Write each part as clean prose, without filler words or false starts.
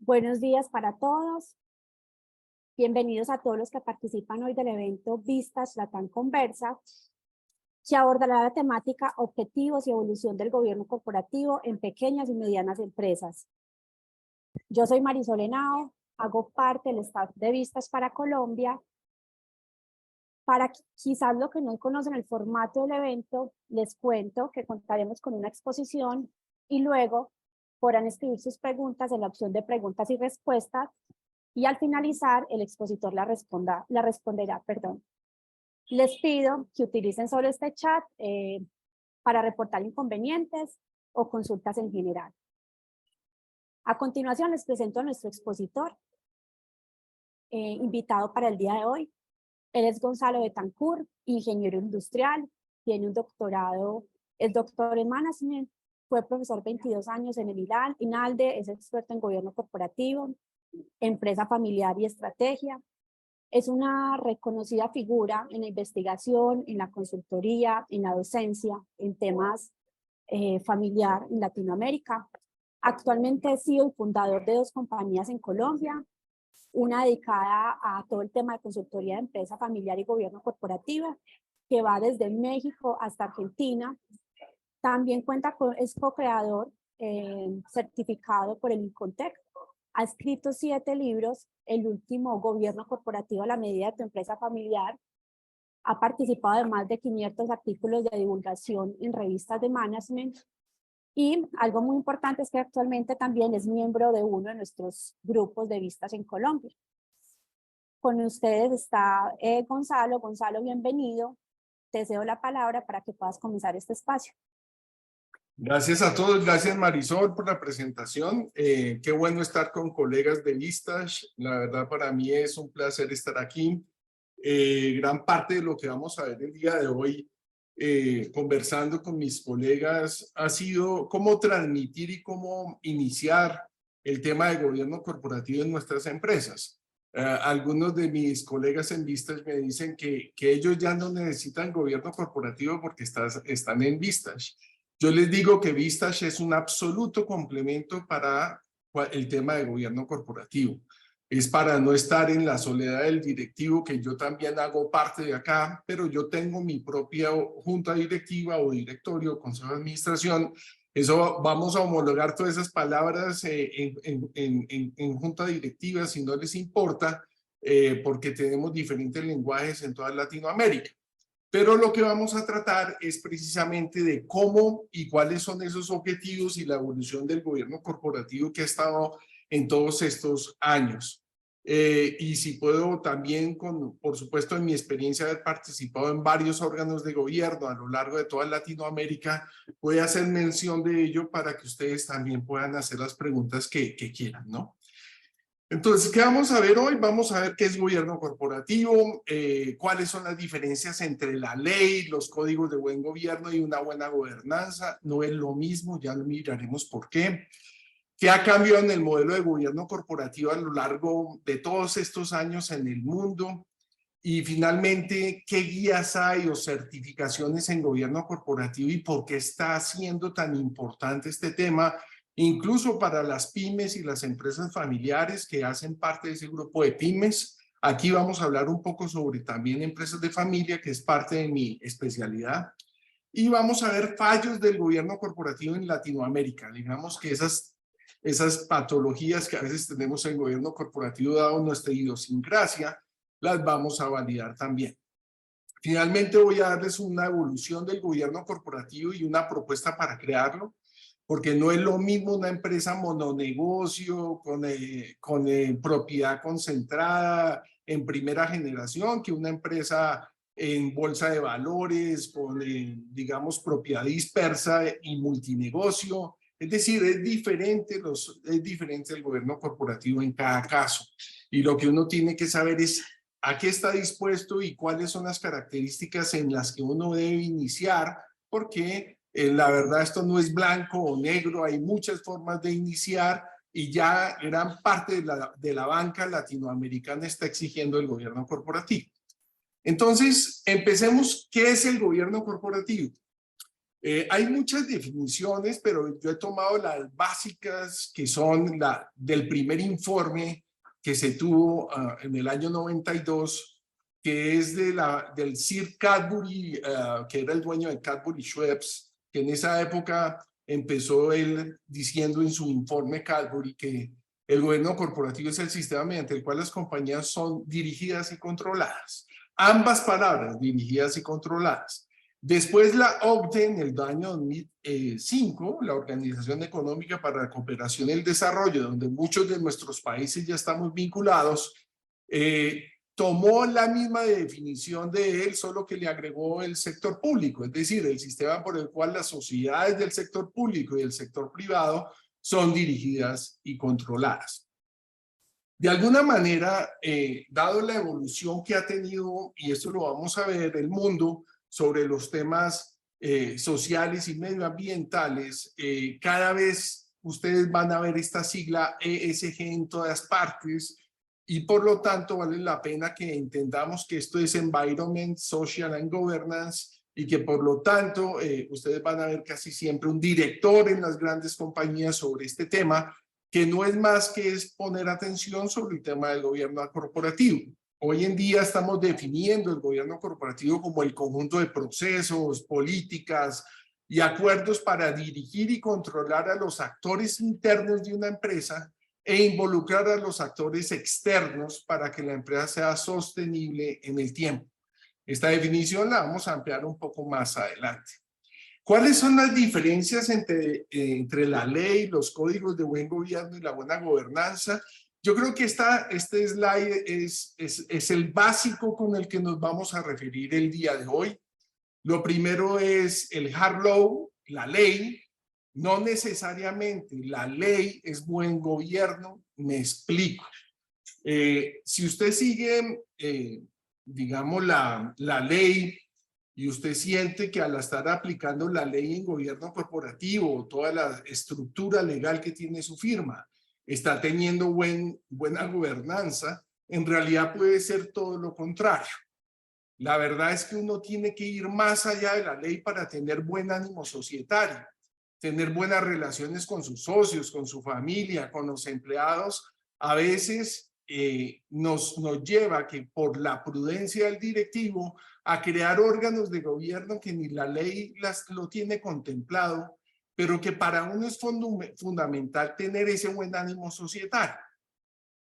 Buenos días para todos. Bienvenidos a todos los que participan hoy del evento Vistas Latam Conversa, que abordará la temática Objetivos y evolución del gobierno corporativo en pequeñas y medianas empresas. Yo soy Marisol Henao, hago parte del staff de Vistas para Colombia. Para quizás los que no conocen el formato del evento, les cuento que contaremos con una exposición y luego podrán escribir sus preguntas en la opción de preguntas y respuestas y al finalizar el expositor la responderá. Les pido que utilicen solo este chat para reportar inconvenientes o consultas en general. A continuación les presento a nuestro expositor, invitado para el día de hoy. Él es Gonzalo Betancourt, ingeniero industrial, tiene un doctorado, es doctor en management, fue profesor 22 años en el INALDE, es experto en gobierno corporativo, empresa familiar y estrategia. Es una reconocida figura en la investigación, en la consultoría, en la docencia, en temas familiar en Latinoamérica. Actualmente es CEO y fundador de 2 compañías en Colombia, una dedicada a todo el tema de consultoría de empresa familiar y gobierno corporativo, que va desde México hasta Argentina. También es co-creador certificado por el INCONTEC. Ha escrito 7 libros, el último, Gobierno Corporativo a la medida de tu empresa familiar. Ha participado de más de 500 artículos de divulgación en revistas de management. Y algo muy importante es que actualmente también es miembro de uno de nuestros grupos de vistas en Colombia. Con ustedes está Gonzalo. Gonzalo, bienvenido. Te cedo la palabra para que puedas comenzar este espacio. Gracias a todos, gracias Marisol por la presentación. Qué bueno estar con colegas de Vistas. La verdad para mí es un placer estar aquí. Gran parte de lo que vamos a ver el día de hoy, conversando con mis colegas, ha sido cómo transmitir y cómo iniciar el tema de gobierno corporativo en nuestras empresas. Algunos de mis colegas en Vistas me dicen que ellos ya no necesitan gobierno corporativo porque están en Vistas. Yo les digo que Vistas es un absoluto complemento para el tema de gobierno corporativo. Es para no estar en la soledad del directivo, que yo también hago parte de acá, pero yo tengo mi propia junta directiva o directorio, consejo de administración. Eso vamos a homologar todas esas palabras en junta directiva, si no les importa, porque tenemos diferentes lenguajes en toda Latinoamérica. Pero lo que vamos a tratar es precisamente de cómo y cuáles son esos objetivos y la evolución del gobierno corporativo que ha estado en todos estos años. Y si puedo también, por supuesto, en mi experiencia de haber participado en varios órganos de gobierno a lo largo de toda Latinoamérica, voy a hacer mención de ello para que ustedes también puedan hacer las preguntas que quieran, ¿no? Entonces, ¿qué vamos a ver hoy? Vamos a ver qué es gobierno corporativo, cuáles son las diferencias entre la ley, los códigos de buen gobierno y una buena gobernanza. No es lo mismo, ya lo miraremos por qué. ¿Qué ha cambiado en el modelo de gobierno corporativo a lo largo de todos estos años en el mundo? Y finalmente, ¿qué guías hay o certificaciones en gobierno corporativo y por qué está siendo tan importante este tema? Incluso para las pymes y las empresas familiares que hacen parte de ese grupo de pymes. Aquí vamos a hablar un poco sobre también empresas de familia, que es parte de mi especialidad. Y vamos a ver fallos del gobierno corporativo en Latinoamérica. Digamos que esas patologías que a veces tenemos en el gobierno corporativo, dado nuestra idiosincrasia, las vamos a validar también. Finalmente voy a darles una evolución del gobierno corporativo y una propuesta para crearlo, porque no es lo mismo una empresa mononegocio con propiedad concentrada en primera generación que una empresa en bolsa de valores con, digamos, propiedad dispersa y multinegocio. Es decir, es diferente el gobierno corporativo en cada caso. Y lo que uno tiene que saber es a qué está dispuesto y cuáles son las características en las que uno debe iniciar, porque la verdad esto no es blanco o negro, hay muchas formas de iniciar y ya gran parte de la banca latinoamericana está exigiendo el gobierno corporativo. Entonces, empecemos. ¿Qué es el gobierno corporativo? Hay muchas definiciones, pero yo he tomado las básicas que son del primer informe que se tuvo en el año 92, que es del Sir Cadbury, que era el dueño de Cadbury Schweppes, que en esa época empezó él diciendo en su informe Cadbury que el gobierno corporativo es el sistema mediante el cual las compañías son dirigidas y controladas. Ambas palabras, dirigidas y controladas. Después la OCDE en el año 2005, la Organización Económica para la Cooperación y el Desarrollo, donde muchos de nuestros países ya estamos vinculados, tomó la misma definición de él, solo que le agregó el sector público, es decir, el sistema por el cual las sociedades del sector público y del sector privado son dirigidas y controladas. De alguna manera, dado la evolución que ha tenido, y esto lo vamos a ver, el mundo sobre los temas sociales y medioambientales, cada vez ustedes van a ver esta sigla ESG en todas partes, y por lo tanto vale la pena que entendamos que esto es Environment, Social and Governance, y que por lo tanto ustedes van a ver casi siempre un director en las grandes compañías sobre este tema, que no es más que es poner atención sobre el tema del gobierno corporativo. Hoy en día estamos definiendo el gobierno corporativo como el conjunto de procesos, políticas y acuerdos para dirigir y controlar a los actores internos de una empresa e involucrar a los actores externos para que la empresa sea sostenible en el tiempo. Esta definición la vamos a ampliar un poco más adelante. ¿Cuáles son las diferencias entre la ley, los códigos de buen gobierno y la buena gobernanza? Yo creo que este slide es el básico con el que nos vamos a referir el día de hoy. Lo primero es el hard law, la ley. No necesariamente la ley es buen gobierno, me explico. Si usted sigue, digamos, la ley y usted siente que al estar aplicando la ley en gobierno corporativo, toda la estructura legal que tiene su firma, está teniendo buena gobernanza, en realidad puede ser todo lo contrario. La verdad es que uno tiene que ir más allá de la ley para tener buen ánimo societario, tener buenas relaciones con sus socios, con su familia, con los empleados. A veces nos lleva que por la prudencia del directivo a crear órganos de gobierno que ni la ley lo tiene contemplado, pero que para uno es fundamental tener ese buen ánimo societario.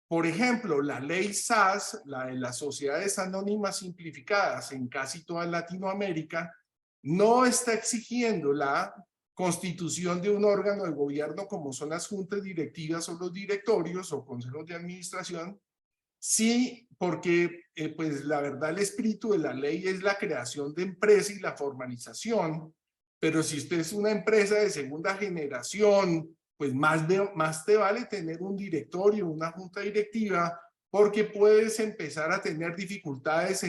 Por ejemplo, la ley SAS, la de las sociedades anónimas simplificadas en casi toda Latinoamérica, no está exigiendo la constitución de un órgano de gobierno como son las juntas directivas o los directorios o consejos de administración. Sí, porque pues la verdad el espíritu de la ley es la creación de empresa y la formalización, pero si usted es una empresa de segunda generación, pues más te vale tener un directorio, una junta directiva, porque puedes empezar a tener dificultades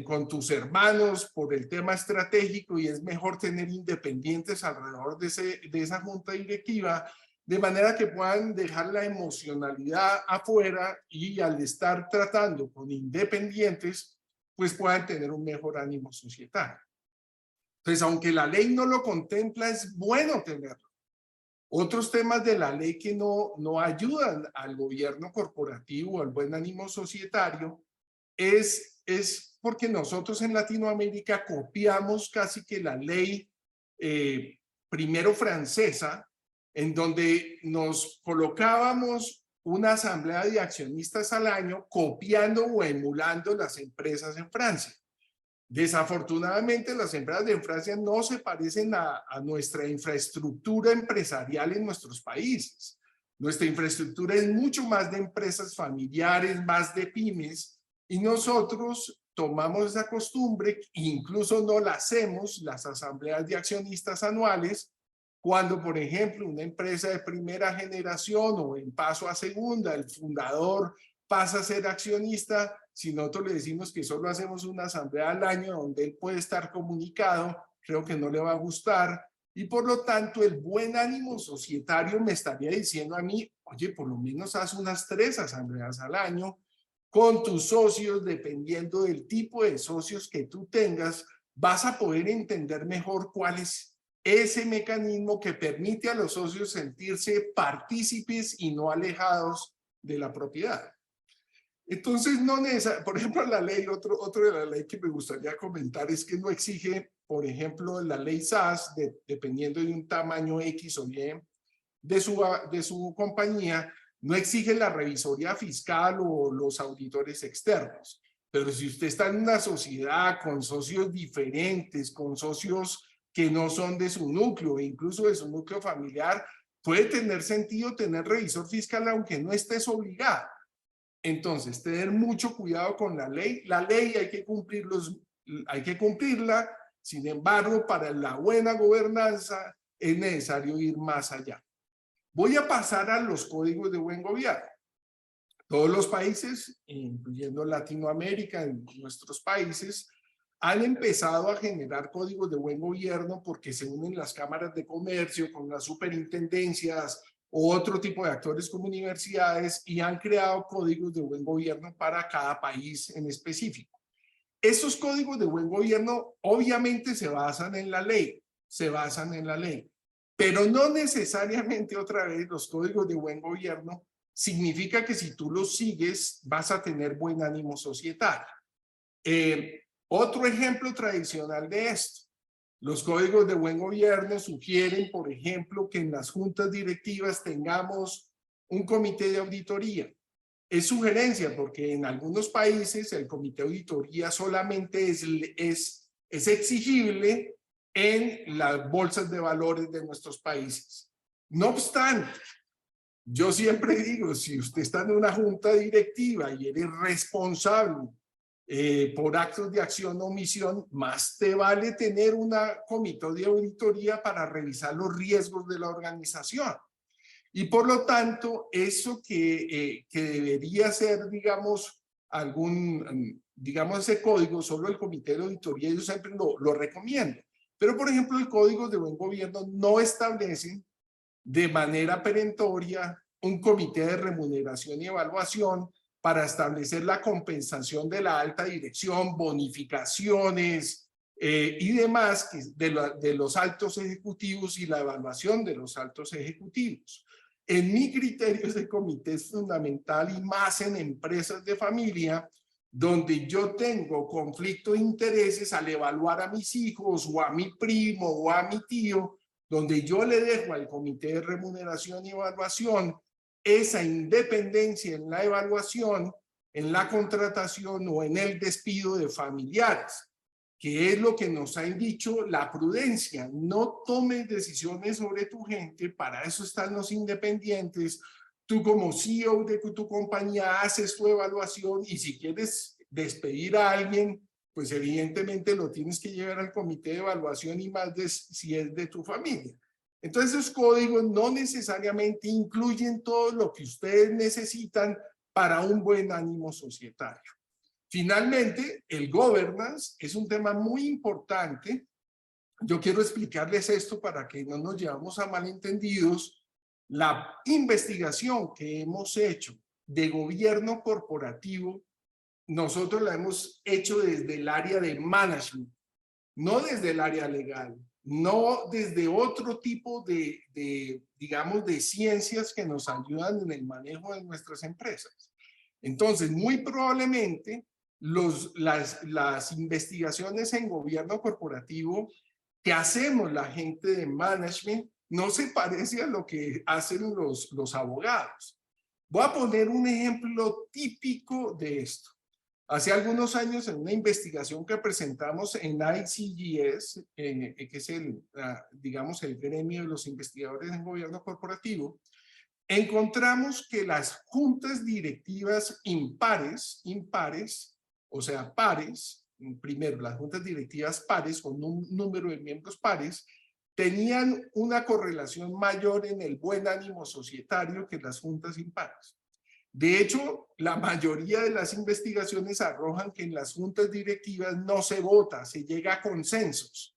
con tus hermanos por el tema estratégico y es mejor tener independientes alrededor de esa junta directiva, de manera que puedan dejar la emocionalidad afuera y al estar tratando con independientes, pues puedan tener un mejor ánimo societario. Entonces, aunque la ley no lo contempla, es bueno tenerlo. Otros temas de la ley que no ayudan al gobierno corporativo, al buen ánimo societario, es porque nosotros en Latinoamérica copiamos casi que la ley primero francesa, en donde nos colocábamos una asamblea de accionistas al año copiando o emulando las empresas en Francia. Desafortunadamente, las empresas de Francia no se parecen a nuestra infraestructura empresarial en nuestros países. Nuestra infraestructura es mucho más de empresas familiares, más de pymes, y nosotros tomamos esa costumbre, incluso no la hacemos, las asambleas de accionistas anuales, cuando, por ejemplo, una empresa de primera generación o en paso a segunda, el fundador pasa a ser accionista. Si nosotros le decimos que solo hacemos una asamblea al año donde él puede estar comunicado, creo que no le va a gustar. Y por lo tanto, el buen ánimo societario me estaría diciendo a mí, oye, por lo menos haz unas 3 asambleas al año con tus socios, dependiendo del tipo de socios que tú tengas, vas a poder entender mejor cuál es ese mecanismo que permite a los socios sentirse partícipes y no alejados de la propiedad. Entonces, no necesariamente, por ejemplo, la ley, otro de la ley que me gustaría comentar es que no exige, por ejemplo, la ley SAS, dependiendo de un tamaño X o Y de su compañía, no exige la revisoría fiscal o los auditores externos. Pero si usted está en una sociedad con socios diferentes, con socios que no son de su núcleo, incluso de su núcleo familiar, puede tener sentido tener revisor fiscal aunque no estés obligado. Entonces, tener mucho cuidado con la ley. La ley hay que cumplirla, sin embargo, para la buena gobernanza es necesario ir más allá. Voy a pasar a los códigos de buen gobierno. Todos los países, incluyendo Latinoamérica, en nuestros países, han empezado a generar códigos de buen gobierno porque se unen las cámaras de comercio con las superintendencias o otro tipo de actores como universidades y han creado códigos de buen gobierno para cada país en específico. Esos códigos de buen gobierno obviamente se basan en la ley, pero no necesariamente otra vez los códigos de buen gobierno significa que si tú los sigues vas a tener buen ánimo societario. Otro ejemplo tradicional de esto, los códigos de buen gobierno sugieren, por ejemplo, que en las juntas directivas tengamos un comité de auditoría. Es sugerencia porque en algunos países el comité de auditoría solamente es exigible en las bolsas de valores de nuestros países. No obstante, yo siempre digo, si usted está en una junta directiva y eres responsable por actos de acción o omisión, más te vale tener una comité de auditoría para revisar los riesgos de la organización. Y por lo tanto, eso que debería ser, digamos, ese código, solo el comité de auditoría, yo siempre lo recomiendo. Pero, por ejemplo, el código de buen gobierno no establece de manera perentoria un comité de remuneración y evaluación para establecer la compensación de la alta dirección, bonificaciones y demás de los altos ejecutivos y la evaluación de los altos ejecutivos. En mi criterio, ese comité es fundamental y más en empresas de familia donde yo tengo conflicto de intereses al evaluar a mis hijos o a mi primo o a mi tío, donde yo le dejo al comité de remuneración y evaluación esa independencia en la evaluación, en la contratación o en el despido de familiares, que es lo que nos ha dicho la prudencia. No tomes decisiones sobre tu gente, para eso están los independientes. Tú como CEO de tu compañía haces tu evaluación y si quieres despedir a alguien, pues evidentemente lo tienes que llevar al comité de evaluación y más si es de tu familia. Entonces, esos códigos no necesariamente incluyen todo lo que ustedes necesitan para un buen ánimo societario. Finalmente, el governance es un tema muy importante. Yo quiero explicarles esto para que no nos llevamos a malentendidos. La investigación que hemos hecho de gobierno corporativo, nosotros la hemos hecho desde el área de management, no desde el área legal, no desde otro tipo digamos, de ciencias que nos ayudan en el manejo de nuestras empresas. Entonces, muy probablemente las investigaciones en gobierno corporativo que hacemos la gente de management no se parece a lo que hacen los abogados. Voy a poner un ejemplo típico de esto. Hace algunos años, en una investigación que presentamos en ICGS, que es digamos, el gremio de los investigadores en gobierno corporativo, encontramos que las juntas directivas impares, o sea, pares, primero las juntas directivas pares con un número de miembros pares, tenían una correlación mayor en el buen ánimo societario que las juntas impares. De hecho, la mayoría de las investigaciones arrojan que en las juntas directivas no se vota, se llega a consensos.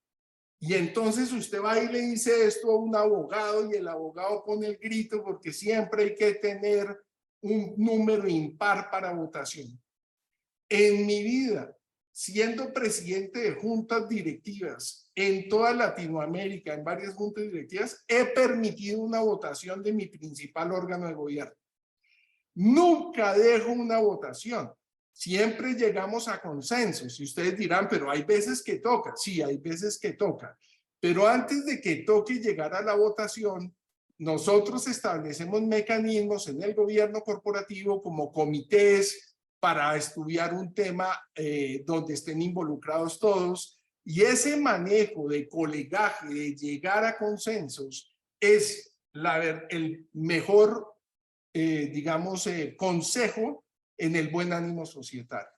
Y entonces usted va y le dice esto a un abogado y el abogado pone el grito porque siempre hay que tener un número impar para votación. En mi vida siendo presidente de juntas directivas en toda Latinoamérica, en varias juntas directivas, he permitido una votación de mi principal órgano de gobierno. Nunca dejo una votación. Siempre llegamos a consensos. Y ustedes dirán, pero hay veces que toca. Sí, hay veces que toca. Pero antes de que toque llegar a la votación, nosotros establecemos mecanismos en el gobierno corporativo como comités para estudiar un tema donde estén involucrados todos. Y ese manejo de colegaje, de llegar a consensos, es el mejor consejo en el buen ánimo societario.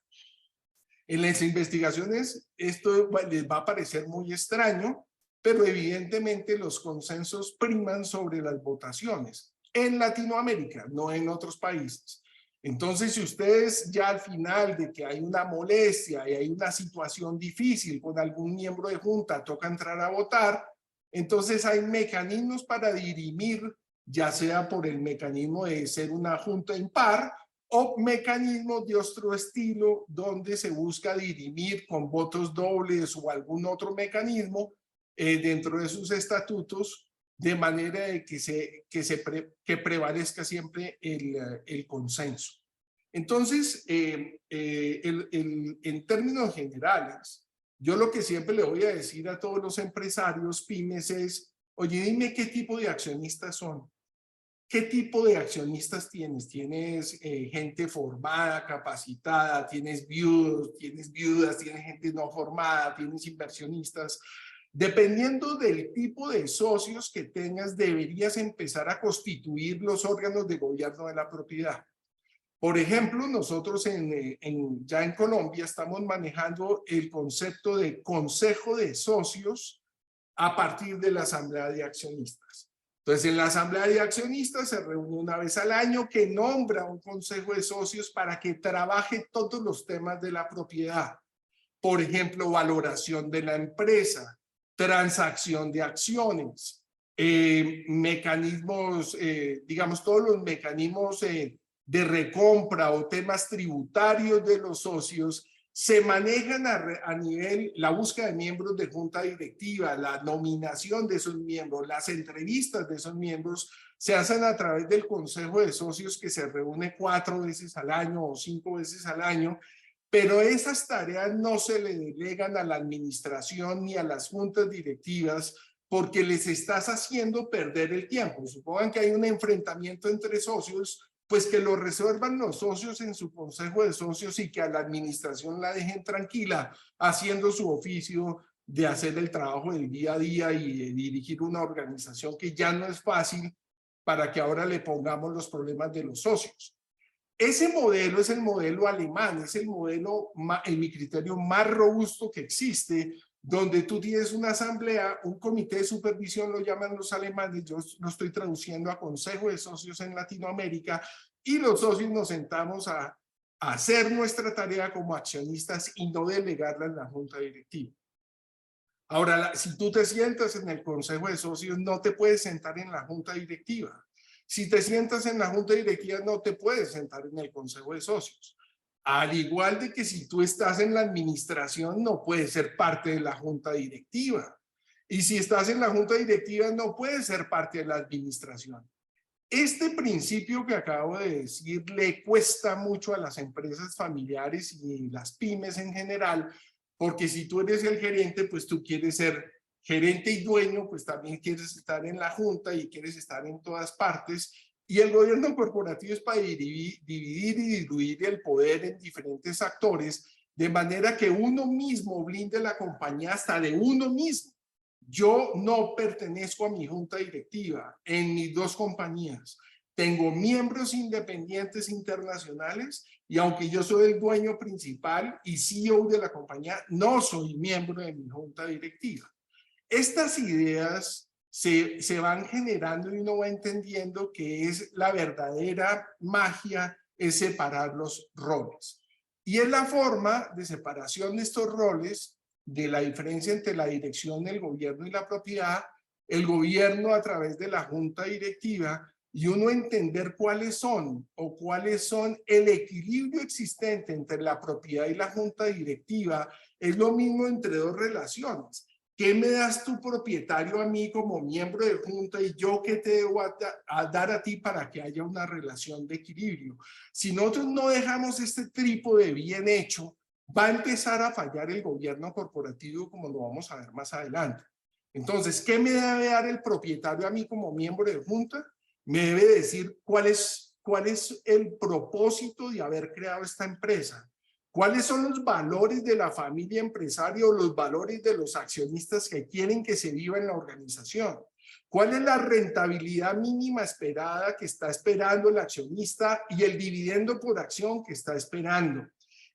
En las investigaciones esto les va a parecer muy extraño, pero evidentemente los consensos priman sobre las votaciones en Latinoamérica, no en otros países. Entonces, si ustedes ya al final de que hay una molestia y hay una situación difícil con algún miembro de junta, toca entrar a votar, entonces hay mecanismos para dirimir, ya sea por el mecanismo de ser una junta impar o mecanismos de otro estilo donde se busca dirimir con votos dobles o algún otro mecanismo dentro de sus estatutos, de manera de que prevalezca siempre el consenso. Entonces, en términos generales, yo lo que siempre le voy a decir a todos los empresarios, pymes, es, oye, dime qué tipo de accionistas son. ¿Qué tipo de accionistas tienes? ¿Tienes gente formada, capacitada? ¿Tienes viudos? ¿Tienes viudas? ¿Tienes gente no formada? ¿Tienes inversionistas? Dependiendo del tipo de socios que tengas, deberías empezar a constituir los órganos de gobierno de la propiedad. Por ejemplo, nosotros ya en Colombia estamos manejando el concepto de consejo de socios a partir de la asamblea de accionistas. Entonces, en la asamblea de accionistas se reúne una vez al año que nombra un consejo de socios para que trabaje todos los temas de la propiedad. Por ejemplo, valoración de la empresa, transacción de acciones, mecanismos, digamos, todos los mecanismos de recompra o temas tributarios de los socios se manejan a nivel, la búsqueda de miembros de junta directiva, la nominación de esos miembros, las entrevistas de esos miembros se hacen a través del consejo de socios que se reúne 4 veces al año o 5 veces al año, pero esas tareas no se le delegan a la administración ni a las juntas directivas porque les estás haciendo perder el tiempo. Supongan que hay un enfrentamiento entre socios, pues que lo resuelvan los socios en su consejo de socios y que a la administración la dejen tranquila haciendo su oficio de hacer el trabajo del día a día y de dirigir una organización que ya no es fácil para que ahora le pongamos los problemas de los socios. Ese modelo es el modelo alemán, es el modelo, en mi criterio, más robusto que existe, donde tú tienes una asamblea, un comité de supervisión, lo llaman los alemanes, yo lo estoy traduciendo a consejo de socios en Latinoamérica, y los socios nos sentamos a hacer nuestra tarea como accionistas y no delegarla en la junta directiva. Ahora, si tú te sientas en el consejo de socios, no te puedes sentar en la junta directiva. Si te sientas en la junta directiva, no te puedes sentar en el consejo de socios. Al igual de que si tú estás en la administración, no puedes ser parte de la junta directiva. Y si estás en la junta directiva, no puedes ser parte de la administración. Este principio que acabo de decir le cuesta mucho a las empresas familiares y las pymes en general, porque si tú eres el gerente, pues tú quieres ser gerente y dueño, pues también quieres estar en la junta y quieres estar en todas partes. Y el gobierno corporativo es para dividir y diluir el poder en diferentes actores, de manera que uno mismo blinde la compañía hasta de uno mismo. Yo no pertenezco a mi junta directiva en mis 2 compañías. Tengo miembros independientes internacionales y aunque yo soy el dueño principal y CEO de la compañía, no soy miembro de mi junta directiva. Estas ideas se van generando y uno va entendiendo que es la verdadera magia es separar los roles. Y es la forma de separación de estos roles, de la diferencia entre la dirección del gobierno y la propiedad. El gobierno a través de la junta directiva y uno entender cuáles son el equilibrio existente entre la propiedad y la junta directiva, es lo mismo entre dos relaciones. ¿Qué me das tu propietario a mí como miembro de junta y yo qué te debo a dar a ti para que haya una relación de equilibrio? Si nosotros no dejamos este trípode bien hecho, va a empezar a fallar el gobierno corporativo, como lo vamos a ver más adelante. Entonces, ¿qué me debe dar el propietario a mí como miembro de junta? Me debe decir cuál es el propósito de haber creado esta empresa. ¿Cuáles son los valores de la familia empresaria o los valores de los accionistas que quieren que se viva en la organización? ¿Cuál es la rentabilidad mínima esperada que está esperando el accionista y el dividendo por acción que está esperando?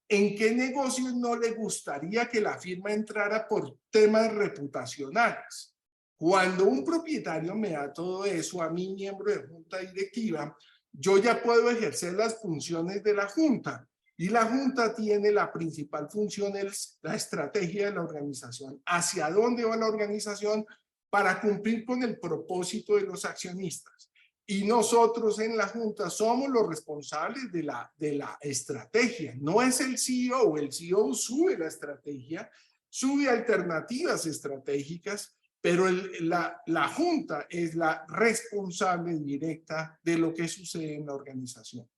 ¿En qué negocios no le gustaría que la firma entrara por temas reputacionales? Cuando un propietario me da todo eso a mi miembro de junta directiva, yo ya puedo ejercer las funciones de la junta. Y la junta tiene la principal función, es la estrategia de la organización. ¿Hacia dónde va la organización para cumplir con el propósito de los accionistas? Y nosotros en la junta somos los responsables de la estrategia. No es el CEO. El CEO sube la estrategia, sube alternativas estratégicas, pero la junta es la responsable directa de lo que sucede en la organización.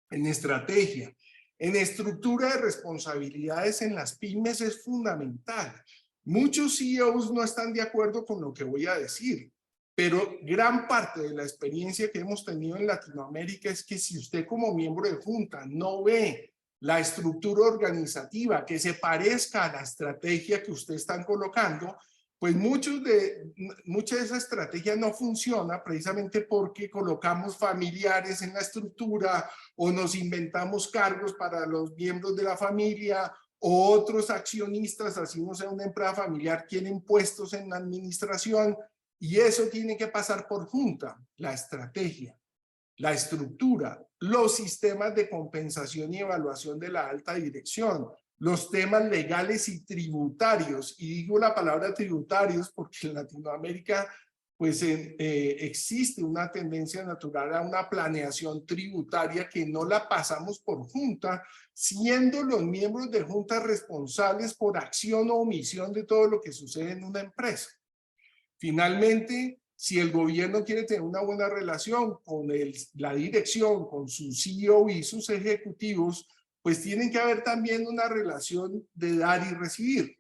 En estrategia, en estructura de responsabilidades en las pymes es fundamental. Muchos CEOs no están de acuerdo con lo que voy a decir, pero gran parte de la experiencia que hemos tenido en Latinoamérica es que si usted como miembro de junta no ve la estructura organizativa que se parezca a la estrategia que usted está colocando, pues mucha de esa estrategia no funciona precisamente porque colocamos familiares en la estructura o nos inventamos cargos para los miembros de la familia o otros accionistas, así no sea una empresa familiar, tienen puestos en la administración y eso tiene que pasar por junta, la estrategia, la estructura, los sistemas de compensación y evaluación de la alta dirección, los temas legales y tributarios, y digo la palabra tributarios porque en Latinoamérica pues existe una tendencia natural a una planeación tributaria que no la pasamos por junta, siendo los miembros de junta responsables por acción o omisión de todo lo que sucede en una empresa. Finalmente, si el gobierno quiere tener una buena relación con la dirección, con su CEO y sus ejecutivos, pues tienen que haber también una relación de dar y recibir.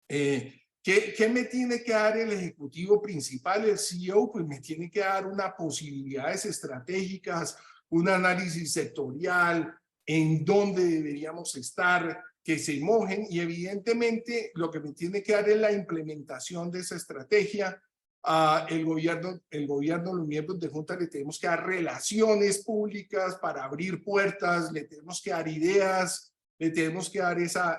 ¿Qué me tiene que dar el ejecutivo principal, el CEO? Pues me tiene que dar unas posibilidades estratégicas, un análisis sectorial, en dónde deberíamos estar, que se mojen, y evidentemente lo que me tiene que dar es la implementación de esa estrategia. El gobierno, los miembros de junta le tenemos que dar relaciones públicas para abrir puertas, le tenemos que dar ideas, le tenemos que dar ese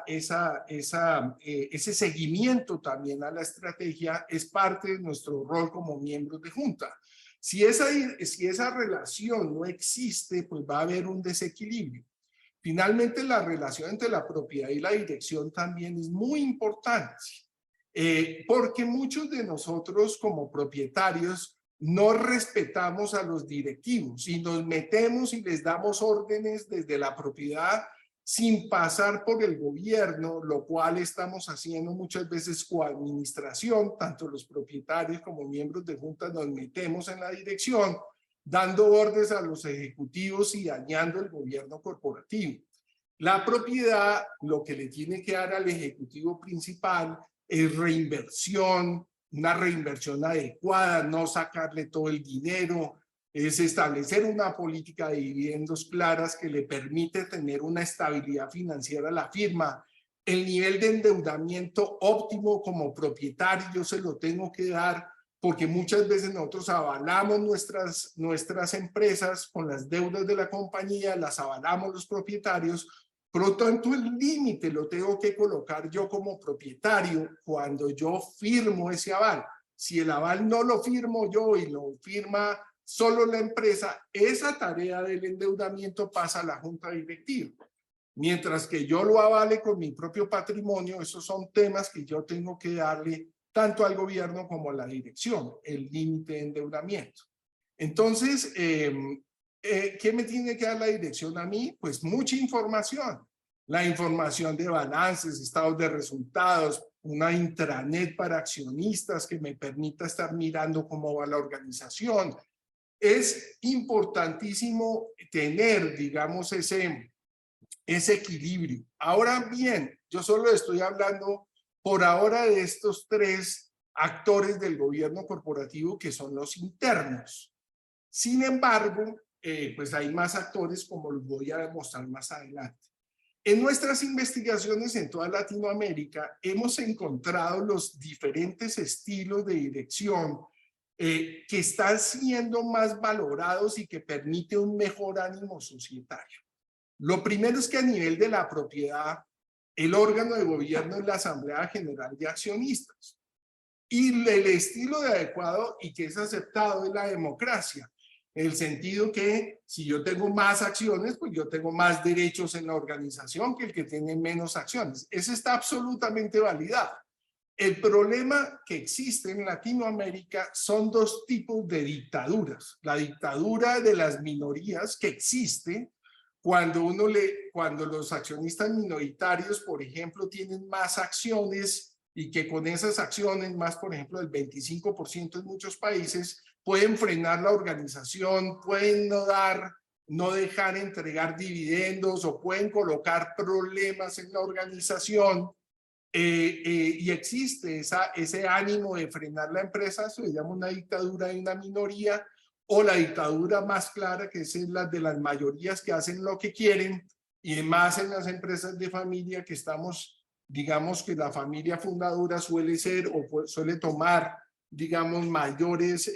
seguimiento también a la estrategia, es parte de nuestro rol como miembros de junta. Si esa relación no existe, pues va a haber un desequilibrio. Finalmente, la relación entre la propiedad y la dirección también es muy importante, porque muchos de nosotros como propietarios no respetamos a los directivos y nos metemos y les damos órdenes desde la propiedad sin pasar por el gobierno, lo cual estamos haciendo muchas veces coadministración, tanto los propietarios como miembros de juntas nos metemos en la dirección, dando órdenes a los ejecutivos y dañando el gobierno corporativo. La propiedad, lo que le tiene que dar al ejecutivo principal es reinversión, una reinversión adecuada, no sacarle todo el dinero, es establecer una política de dividendos claras que le permite tener una estabilidad financiera a la firma. El nivel de endeudamiento óptimo como propietario yo se lo tengo que dar, porque muchas veces nosotros avalamos nuestras empresas con las deudas de la compañía, las avalamos los propietarios, por lo tanto el límite lo tengo que colocar yo como propietario cuando yo firmo ese aval. Si el aval no lo firmo yo y lo firma solo la empresa, esa tarea del endeudamiento pasa a la junta directiva. Mientras que yo lo avale con mi propio patrimonio, esos son temas que yo tengo que darle tanto al gobierno como a la dirección, el límite de endeudamiento. Entonces, ¿qué me tiene que dar la dirección a mí? Pues mucha información. La información de balances, estados de resultados, una intranet para accionistas que me permita estar mirando cómo va la organización. Es importantísimo tener, digamos, ese equilibrio. Ahora bien, yo solo estoy hablando por ahora de estos tres actores del gobierno corporativo que son los internos. Sin embargo, pues hay más actores como los voy a demostrar más adelante. En nuestras investigaciones en toda Latinoamérica hemos encontrado los diferentes estilos de dirección que están siendo más valorados y que permite un mejor ánimo societario. Lo primero es que a nivel de la propiedad, el órgano de gobierno es la Asamblea General de Accionistas. Y el estilo de adecuado y que es aceptado es la democracia. En el sentido que si yo tengo más acciones, pues yo tengo más derechos en la organización que el que tiene menos acciones. Eso está absolutamente validado. El problema que existe en Latinoamérica son dos tipos de dictaduras. La dictadura de las minorías que existe cuando los accionistas minoritarios, por ejemplo, tienen más acciones y que con esas acciones, más por ejemplo del 25% en muchos países, pueden frenar la organización, pueden no dejar entregar dividendos o pueden colocar problemas en la organización. Y existe ese ánimo de frenar la empresa, eso se llama una dictadura de una minoría, o la dictadura más clara, que es la de las mayorías que hacen lo que quieren, y más en las empresas de familia que estamos, digamos que la familia fundadora suele ser o suele tomar, digamos, mayores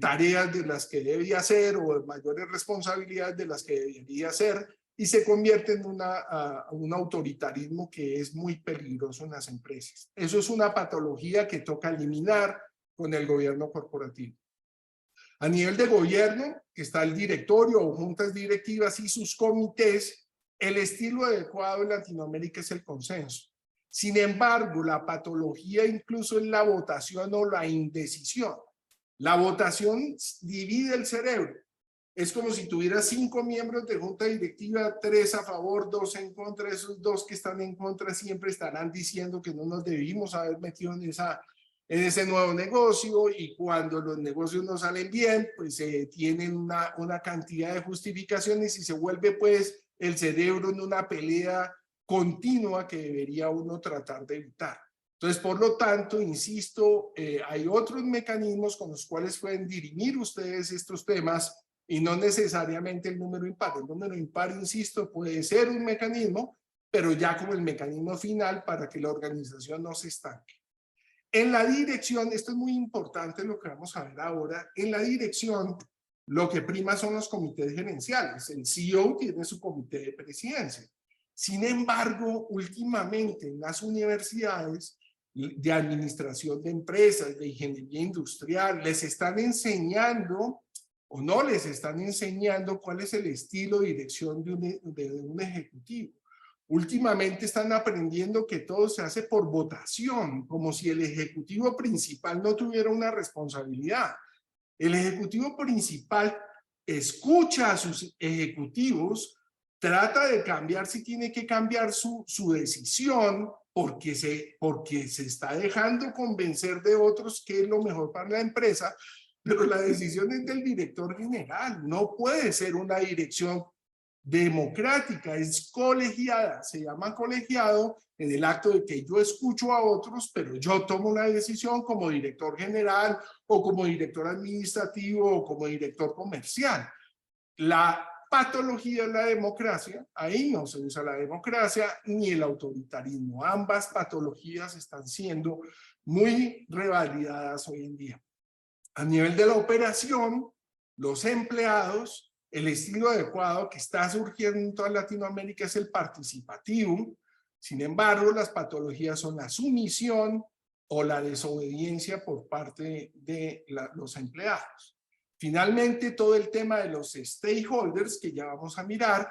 tareas de las que debía hacer o mayores responsabilidades de las que debería hacer, y se convierte en un autoritarismo que es muy peligroso en las empresas. Eso es una patología que toca eliminar con el gobierno corporativo. A nivel de gobierno, está el directorio o juntas directivas y sus comités. El estilo adecuado en Latinoamérica es el consenso. Sin embargo, la patología incluso es la votación o la indecisión. La votación divide el cerebro. Es como si tuviera 5 miembros de junta directiva, 3 a favor, 2 en contra. Esos 2 que están en contra siempre estarán diciendo que no nos debimos haber metido en ese nuevo negocio, y cuando los negocios no salen bien, pues tienen una cantidad de justificaciones y se vuelve pues el cerebro en una pelea continua que debería uno tratar de evitar. Entonces, por lo tanto, insisto, hay otros mecanismos con los cuales pueden dirimir ustedes estos temas y no necesariamente el número impar. El número impar, insisto, puede ser un mecanismo, pero ya como el mecanismo final para que la organización no se estanque. En la dirección, esto es muy importante lo que vamos a ver ahora, en la dirección lo que prima son los comités gerenciales. El CEO tiene su comité de presidencia. Sin embargo, últimamente en las universidades de administración de empresas, de ingeniería industrial, les están enseñando o no les están enseñando cuál es el estilo de dirección de un ejecutivo. Últimamente están aprendiendo que todo se hace por votación, como si el ejecutivo principal no tuviera una responsabilidad. El ejecutivo principal escucha a sus ejecutivos, trata de cambiar si tiene que cambiar su decisión, porque se está dejando convencer de otros que es lo mejor para la empresa, pero la decisión es del director general. No puede ser una dirección democrática, es colegiada, se llama colegiado en el acto de que yo escucho a otros, pero yo tomo una decisión como director general o como director administrativo o como director comercial. La patología es la democracia, ahí no se usa la democracia ni el autoritarismo. Ambas patologías están siendo muy revalidadas hoy en día. A nivel de la operación, los empleados, el estilo adecuado que está surgiendo en toda Latinoamérica es el participativo. Sin embargo, las patologías son la sumisión o la desobediencia por parte de los empleados. Finalmente, todo el tema de los stakeholders que ya vamos a mirar,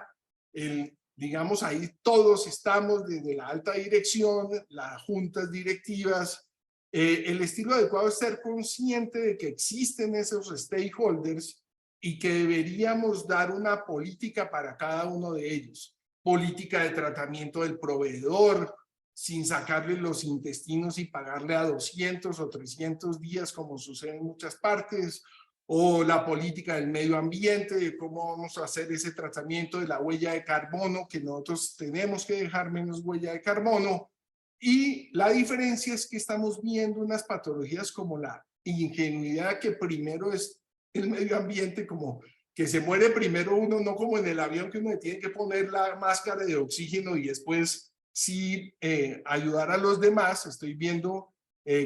digamos ahí todos estamos desde la alta dirección, las juntas directivas, El estilo adecuado es ser consciente de que existen esos stakeholders y que deberíamos dar una política para cada uno de ellos. Política de tratamiento del proveedor, sin sacarle los intestinos y pagarle a 200 o 300 días, como sucede en muchas partes, o la política del medio ambiente, de cómo vamos a hacer ese tratamiento de la huella de carbono, que nosotros tenemos que dejar menos huella de carbono. Y la diferencia es que estamos viendo unas patologías como la ingenuidad, que primero es el medio ambiente, como que se muere primero uno, no como en el avión que uno tiene que poner la máscara de oxígeno y después sí ayudar a los demás. Estoy viendo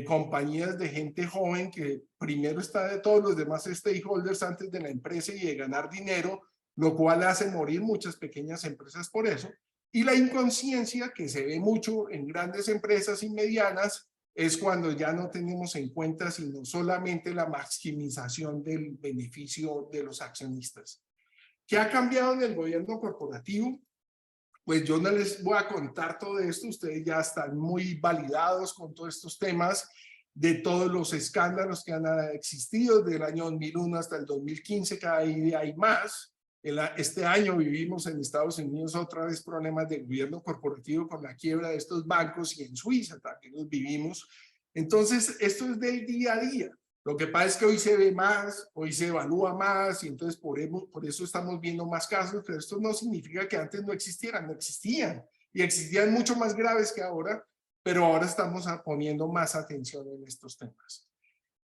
compañías de gente joven que primero está de todos los demás stakeholders antes de la empresa y de ganar dinero, lo cual hace morir muchas pequeñas empresas por eso. Y la inconsciencia, que se ve mucho en grandes empresas y medianas, es cuando ya no tenemos en cuenta sino solamente la maximización del beneficio de los accionistas. ¿Qué ha cambiado en el gobierno corporativo? Pues yo no les voy a contar todo esto, ustedes ya están muy validados con todos estos temas, de todos los escándalos que han existido, del año 2001 hasta el 2015, cada día hay más. Este año vivimos en Estados Unidos otra vez problemas del gobierno corporativo con la quiebra de estos bancos, y en Suiza también los vivimos. Entonces, esto es del día a día. Lo que pasa es que hoy se ve más, hoy se evalúa más, y entonces por eso estamos viendo más casos, pero esto no significa que antes no existieran, no existían, y existían mucho más graves que ahora, pero ahora estamos poniendo más atención en estos temas.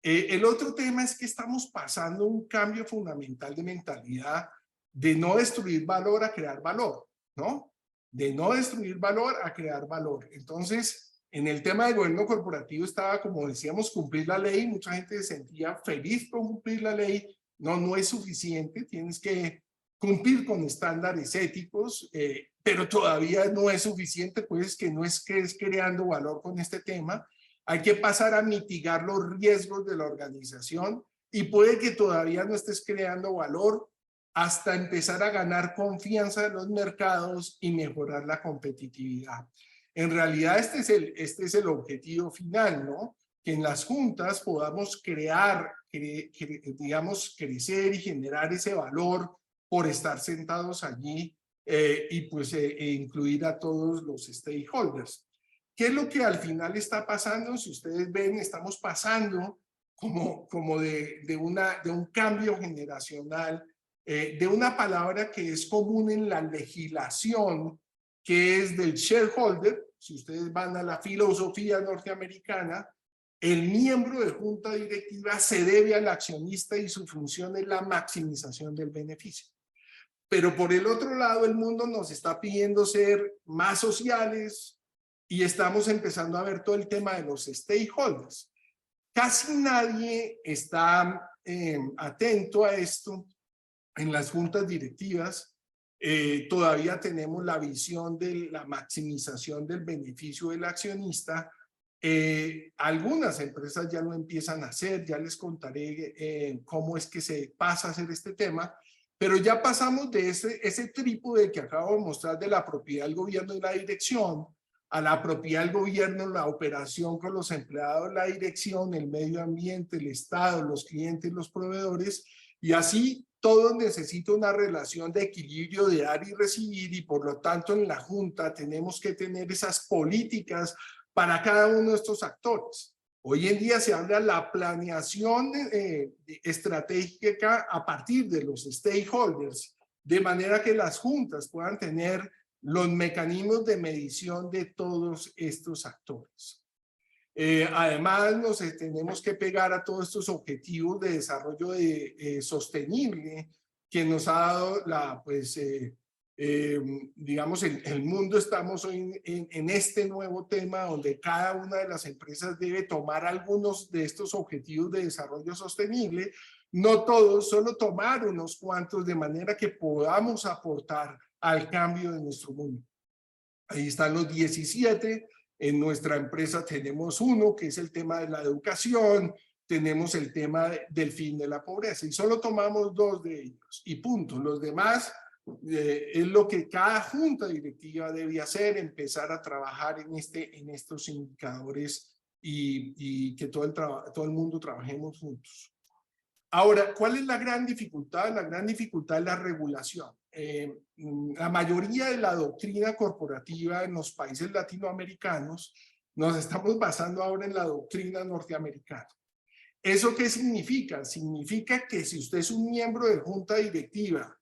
El otro tema es que estamos pasando un cambio fundamental de mentalidad, de no destruir valor a crear valor, ¿no? De no destruir valor a crear valor. Entonces, en el tema del gobierno corporativo estaba, como decíamos, cumplir la ley. Mucha gente se sentía feliz con cumplir la ley. No, no es suficiente. Tienes que cumplir con estándares éticos, pero todavía no es suficiente, pues que no es que es creando valor con este tema. Hay que pasar a mitigar los riesgos de la organización, y puede que todavía no estés creando valor hasta empezar a ganar confianza de los mercados y mejorar la competitividad. En realidad este es el objetivo final, ¿no? Que en las juntas podamos digamos, crecer y generar ese valor por estar sentados allí, y pues incluir a todos los stakeholders. ¿Qué es lo que al final está pasando? Si ustedes ven, estamos pasando como de un cambio generacional, de una palabra que es común en la legislación, que es del shareholder. Si ustedes van a la filosofía norteamericana, el miembro de junta directiva se debe al accionista y su función es la maximización del beneficio. Pero por el otro lado, el mundo nos está pidiendo ser más sociales y estamos empezando a ver todo el tema de los stakeholders. Casi nadie está atento a esto en las juntas directivas. Todavía tenemos la visión de la maximización del beneficio del accionista. Algunas empresas ya lo empiezan a hacer, ya les contaré cómo es que se pasa a hacer este tema, pero ya pasamos de ese trípode que acabo de mostrar, de la propiedad del gobierno y la dirección, a la propiedad del gobierno, la operación con los empleados, la dirección, el medio ambiente, el Estado, los clientes, los proveedores, y así todo necesita una relación de equilibrio de dar y recibir, y por lo tanto en la junta tenemos que tener esas políticas para cada uno de estos actores. Hoy en día se habla de la planeación estratégica a partir de los stakeholders, de manera que las juntas puedan tener los mecanismos de medición de todos estos actores. Además, nos tenemos que pegar a todos estos objetivos de desarrollo sostenible que nos ha dado digamos, el mundo. Estamos hoy en este nuevo tema donde cada una de las empresas debe tomar algunos de estos objetivos de desarrollo sostenible, no todos, solo tomar unos cuantos, de manera que podamos aportar al cambio de nuestro mundo. Ahí están los 17. En nuestra empresa tenemos uno, que es el tema de la educación, tenemos el tema del fin de la pobreza, y solo tomamos 2 de ellos, y punto. Los demás es lo que cada junta directiva debe hacer, empezar a trabajar en estos indicadores y que todo el mundo trabajemos juntos. Ahora, ¿cuál es la gran dificultad? La gran dificultad es la regulación. La mayoría de la doctrina corporativa en los países latinoamericanos nos estamos basando ahora en la doctrina norteamericana. ¿Eso qué significa? Significa que si usted es un miembro de junta directiva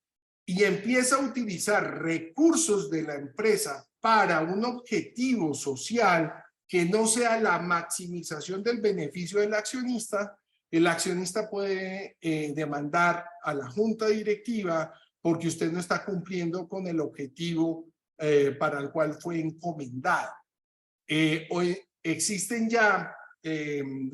y empieza a utilizar recursos de la empresa para un objetivo social que no sea la maximización del beneficio del accionista, el accionista puede demandar a la junta directiva porque usted no está cumpliendo con el objetivo para el cual fue encomendado. Hoy existen ya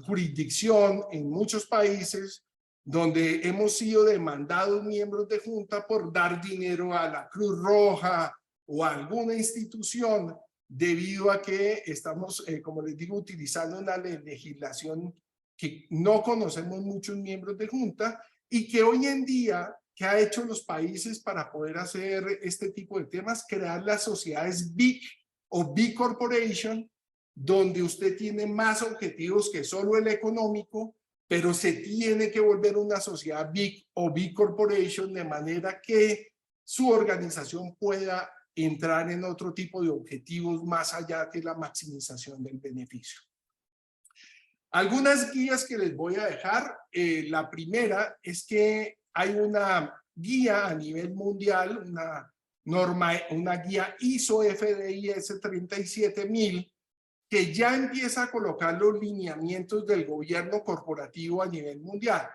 jurisdicción en muchos países donde hemos sido demandados miembros de junta por dar dinero a la Cruz Roja o a alguna institución debido a que estamos, como les digo, utilizando una legislación que no conocemos muchos miembros de junta y que hoy en día, ¿qué ha hecho los países para poder hacer este tipo de temas? Crear las sociedades BIC o B Corporation, donde usted tiene más objetivos que solo el económico, pero se tiene que volver una sociedad BIC o B Corporation de manera que su organización pueda entrar en otro tipo de objetivos más allá de la maximización del beneficio. Algunas guías que les voy a dejar. La primera es que hay una guía a nivel mundial, una norma, una guía ISO FDIS 37000, que ya empieza a colocar los lineamientos del gobierno corporativo a nivel mundial.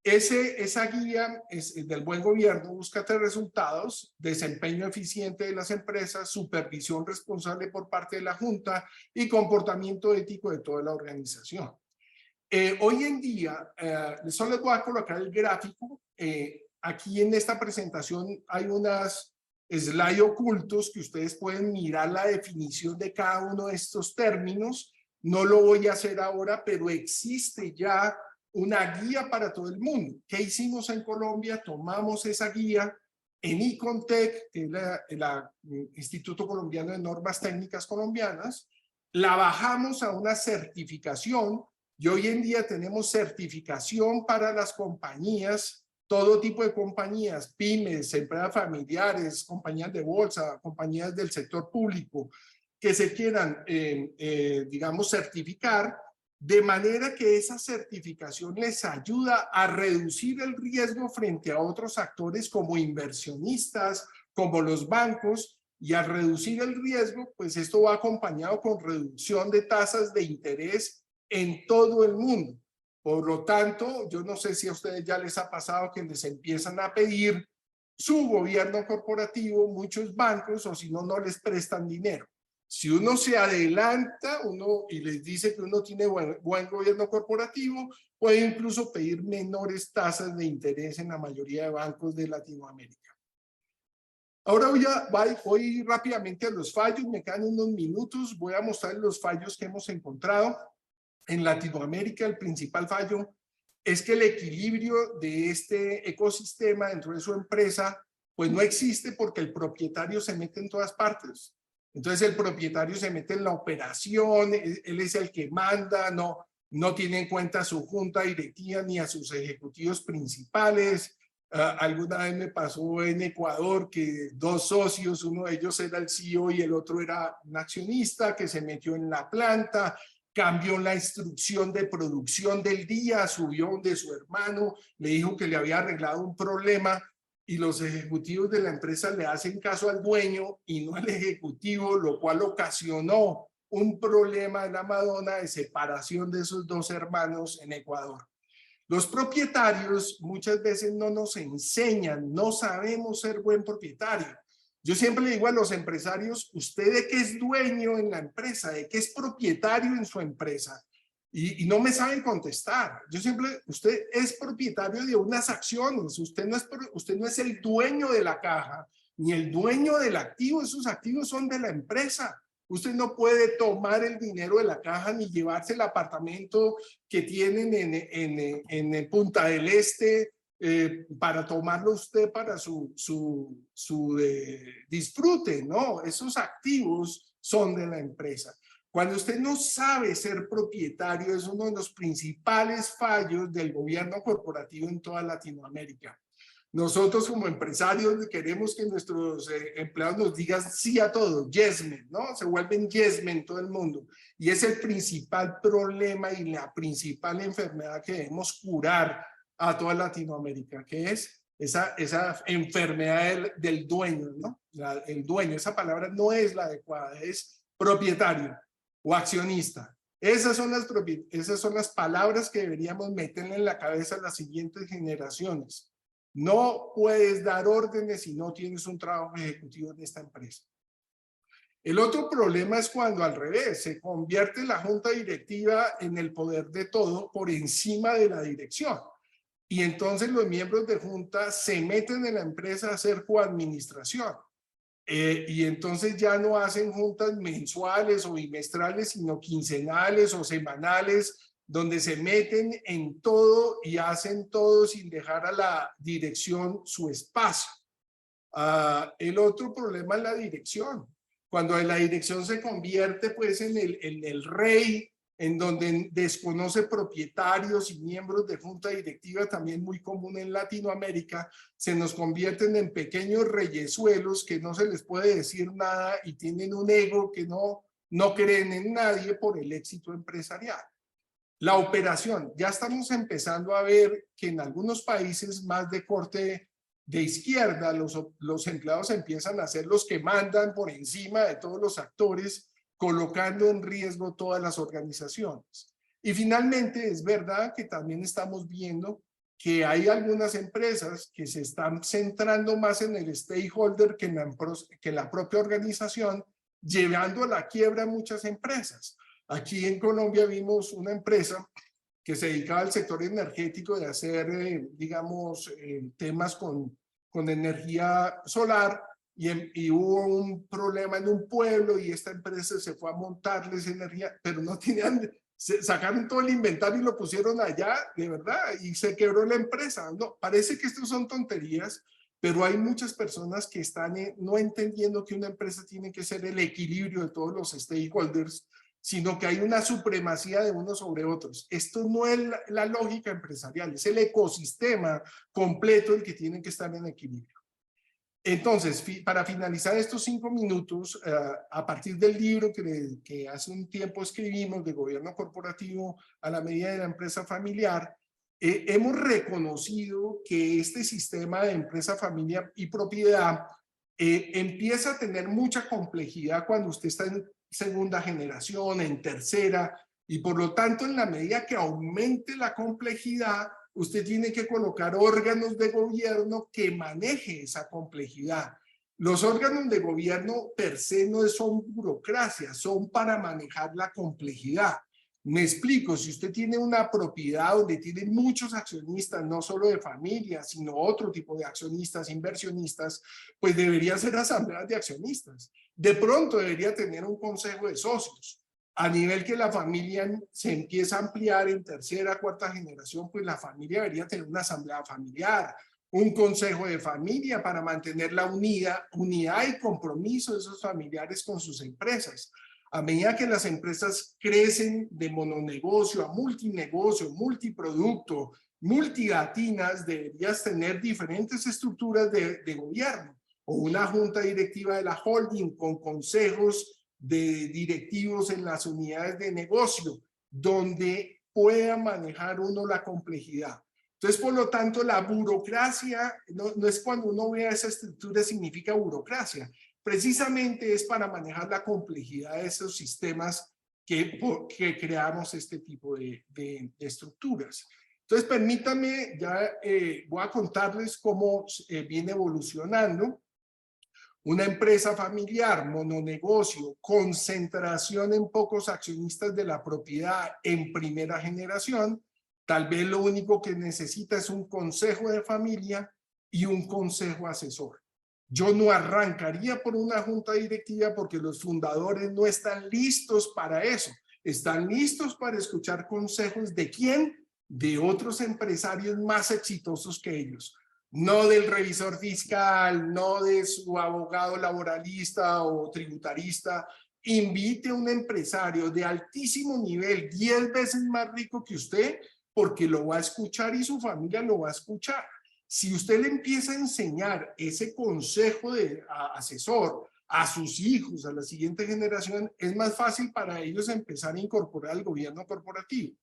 Esa guía del buen gobierno busca 3 resultados: desempeño eficiente de las empresas, supervisión responsable por parte de la junta y comportamiento ético de toda la organización. Hoy en día, solo les voy a colocar el gráfico. Aquí en esta presentación hay unas slides ocultos que ustedes pueden mirar la definición de cada uno de estos términos. No lo voy a hacer ahora, pero existe ya una guía para todo el mundo. ¿Qué hicimos en Colombia? Tomamos esa guía en ICONTEC, el Instituto Colombiano de Normas Técnicas Colombianas, la bajamos a una certificación y hoy en día tenemos certificación para las compañías, todo tipo de compañías, pymes, empresas familiares, compañías de bolsa, compañías del sector público, que se quieran, digamos, certificar, de manera que esa certificación les ayuda a reducir el riesgo frente a otros actores como inversionistas, como los bancos, y al reducir el riesgo, pues esto va acompañado con reducción de tasas de interés en todo el mundo. Por lo tanto, yo no sé si a ustedes ya les ha pasado que les empiezan a pedir su gobierno corporativo, muchos bancos, o si no, no les prestan dinero. Si uno se adelanta y les dice que uno tiene buen gobierno corporativo, puede incluso pedir menores tasas de interés en la mayoría de bancos de Latinoamérica. Ahora voy rápidamente a los fallos, me quedan unos minutos, voy a mostrar los fallos que hemos encontrado. En Latinoamérica, el principal fallo es que el equilibrio de este ecosistema dentro de su empresa pues no existe porque el propietario se mete en todas partes. Entonces el propietario se mete en la operación, él es el que manda, no tiene en cuenta a su junta directiva ni a sus ejecutivos principales. Alguna vez me pasó en Ecuador que 2 socios, uno de ellos era el CEO y el otro era un accionista que se metió en la planta, cambió la instrucción de producción del día, subió donde su hermano, le dijo que le había arreglado un problema y los ejecutivos de la empresa le hacen caso al dueño y no al ejecutivo, lo cual ocasionó un problema en la Madonna de separación de esos 2 hermanos en Ecuador. Los propietarios muchas veces no nos enseñan, no sabemos ser buen propietario. Yo siempre le digo a los empresarios, ¿usted de qué es dueño en la empresa? ¿De qué es propietario en su empresa? Y no me saben contestar. Yo siempre, usted es propietario de unas acciones, usted no es el dueño de la caja, ni el dueño del activo, esos activos son de la empresa. Usted no puede tomar el dinero de la caja ni llevarse el apartamento que tienen en Punta del Este para tomarlo usted para su disfrute, ¿no? Esos activos son de la empresa. Cuando usted no sabe ser propietario, es uno de los principales fallos del gobierno corporativo en toda Latinoamérica. Nosotros como empresarios queremos que nuestros empleados nos digan sí a todo, yes men, ¿no? Se vuelven yes men todo el mundo. Y es el principal problema y la principal enfermedad que debemos curar a toda Latinoamérica, que es esa enfermedad del dueño, ¿no? El dueño, esa palabra no es la adecuada, es propietario o accionista. Esas son las palabras que deberíamos meterle en la cabeza a las siguientes generaciones. No puedes dar órdenes si no tienes un trabajo ejecutivo en esta empresa. El otro problema es cuando al revés, se convierte la junta directiva en el poder de todo por encima de la dirección. Y entonces los miembros de junta se meten en la empresa a hacer coadministración. Y entonces ya no hacen juntas mensuales o bimestrales, sino quincenales o semanales, donde se meten en todo y hacen todo sin dejar a la dirección su espacio. El otro problema es la dirección. Cuando la dirección se convierte pues en el rey, en donde desconoce propietarios y miembros de junta directiva, también muy común en Latinoamérica, se nos convierten en pequeños reyesuelos que no se les puede decir nada y tienen un ego que no creen en nadie por el éxito empresarial. La operación, ya estamos empezando a ver que en algunos países más de corte de izquierda, los empleados empiezan a ser los que mandan por encima de todos los actores, colocando en riesgo todas las organizaciones. Y finalmente es verdad que también estamos viendo que hay algunas empresas que se están centrando más en el stakeholder que en la propia organización, llevando a la quiebra muchas empresas. Aquí en Colombia vimos una empresa que se dedicaba al sector energético de hacer, digamos, temas con energía solar y hubo un problema en un pueblo y esta empresa se fue a montarles energía, pero no tenían, sacaron todo el inventario y lo pusieron allá, de verdad, y se quebró la empresa. No, parece que estos son tonterías, pero hay muchas personas que están no entendiendo que una empresa tiene que ser el equilibrio de todos los stakeholders, sino que hay una supremacía de unos sobre otros. Esto no es la lógica empresarial, es el ecosistema completo el que tiene que estar en equilibrio. Entonces, para finalizar estos 5 minutos, a partir del libro que hace un tiempo escribimos de gobierno corporativo a la medida de la empresa familiar, hemos reconocido que este sistema de empresa, familia y propiedad empieza a tener mucha complejidad cuando usted está en segunda generación, en tercera, y por lo tanto en la medida que aumente la complejidad, usted tiene que colocar órganos de gobierno que maneje esa complejidad. Los órganos de gobierno per se no son burocracia, son para manejar la complejidad. Me explico, si usted tiene una propiedad donde tiene muchos accionistas, no solo de familia, sino otro tipo de accionistas, inversionistas, pues debería ser asambleas de accionistas. De pronto debería tener un consejo de socios. A nivel que la familia se empieza a ampliar en tercera, cuarta generación, pues la familia debería tener una asamblea familiar, un consejo de familia para mantener la unidad y compromiso de esos familiares con sus empresas. A medida que las empresas crecen de mononegocio a multinegocio, multiproducto, multilatinas, deberías tener diferentes estructuras de gobierno o una junta directiva de la holding con consejos de directivos en las unidades de negocio, donde pueda manejar uno la complejidad. Entonces, por lo tanto, la burocracia no es cuando uno vea esa estructura significa burocracia, precisamente es para manejar la complejidad de esos sistemas que creamos este tipo de estructuras. Entonces, permítanme, ya voy a contarles cómo viene evolucionando. Una empresa familiar, mononegocio, concentración en pocos accionistas de la propiedad en primera generación, tal vez lo único que necesita es un consejo de familia y un consejo asesor. Yo no arrancaría por una junta directiva porque los fundadores no están listos para eso. Están listos para escuchar consejos de quién, de otros empresarios más exitosos que ellos. No del revisor fiscal, no de su abogado laboralista o tributarista invite a un empresario de altísimo nivel, 10 veces más rico que usted, porque lo va a escuchar y su familia lo va a escuchar. Si usted le empieza a enseñar ese consejo de asesor a sus hijos, a la siguiente generación, es más fácil para ellos empezar a incorporar al gobierno corporativo.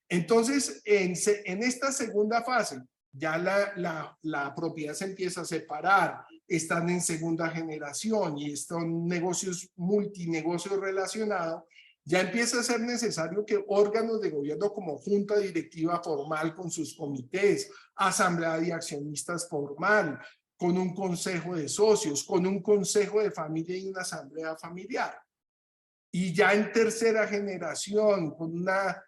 Entonces, en esta segunda fase, ya la propiedad se empieza a separar, están en segunda generación y están negocios, multinegocios relacionados, ya empieza a ser necesario que órganos de gobierno como junta directiva formal con sus comités, asamblea de accionistas formal, con un consejo de socios, con un consejo de familia y una asamblea familiar. Y ya en tercera generación, con una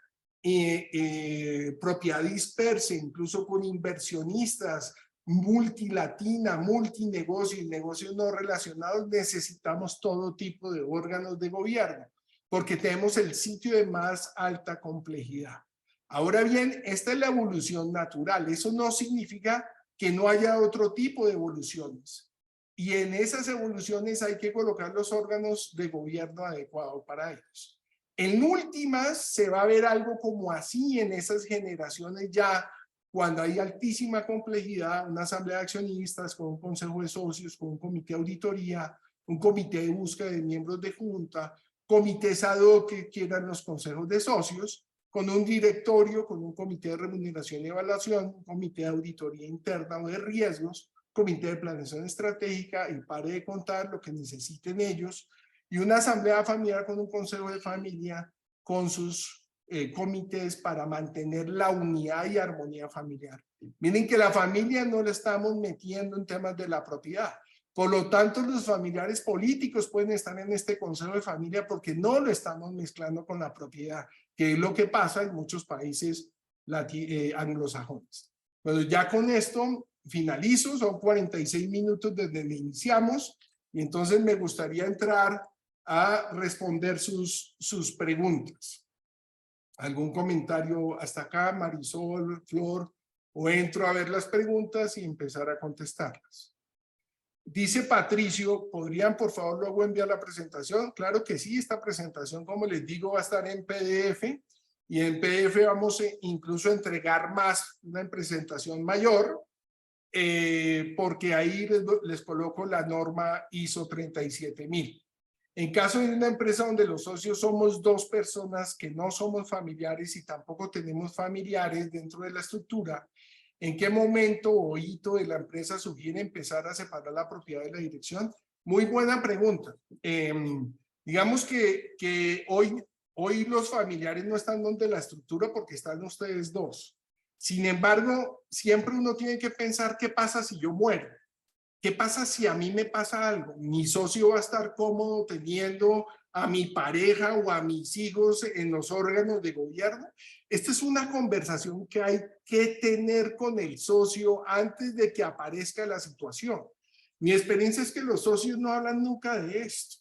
propiedad dispersa, incluso con inversionistas, multilatina, multinegocio y negocios no relacionados, necesitamos todo tipo de órganos de gobierno, porque tenemos el sitio de más alta complejidad. Ahora bien, esta es la evolución natural. Eso no significa que no haya otro tipo de evoluciones. Y en esas evoluciones hay que colocar los órganos de gobierno adecuados para ellos. En últimas, se va a ver algo como así en esas generaciones ya, cuando hay altísima complejidad, una asamblea de accionistas con un consejo de socios, con un comité de auditoría, un comité de búsqueda de miembros de junta, comités ad hoc que quieran los consejos de socios, con un directorio, con un comité de remuneración y evaluación, un comité de auditoría interna o de riesgos, comité de planeación estratégica y pare de contar lo que necesiten ellos, y una asamblea familiar con un consejo de familia con sus comités para mantener la unidad y armonía familiar. Miren que la familia no la estamos metiendo en temas de la propiedad. Por lo tanto, los familiares políticos pueden estar en este consejo de familia porque no lo estamos mezclando con la propiedad, que es lo que pasa en muchos países anglosajones. Bueno, ya con esto finalizo, son 46 minutos desde que iniciamos y entonces me gustaría entrar a responder sus preguntas. ¿Algún comentario hasta acá, Marisol, Flor? O entro a ver las preguntas y empezar a contestarlas. Dice Patricio, ¿podrían por favor luego enviar la presentación? Claro que sí, esta presentación, como les digo, va a estar en PDF y en PDF vamos incluso a entregar más, una presentación mayor, porque ahí les coloco la norma ISO 37000. En caso de una empresa donde los socios somos dos personas que no somos familiares y tampoco tenemos familiares dentro de la estructura, ¿en qué momento o hito de la empresa sugiere empezar a separar la propiedad de la dirección? Muy buena pregunta. Digamos que hoy los familiares no están donde la estructura porque están ustedes dos. Sin embargo, siempre uno tiene que pensar qué pasa si yo muero. ¿Qué pasa si a mí me pasa algo? ¿Mi socio va a estar cómodo teniendo a mi pareja o a mis hijos en los órganos de gobierno? Esta es una conversación que hay que tener con el socio antes de que aparezca la situación. Mi experiencia es que los socios no hablan nunca de esto.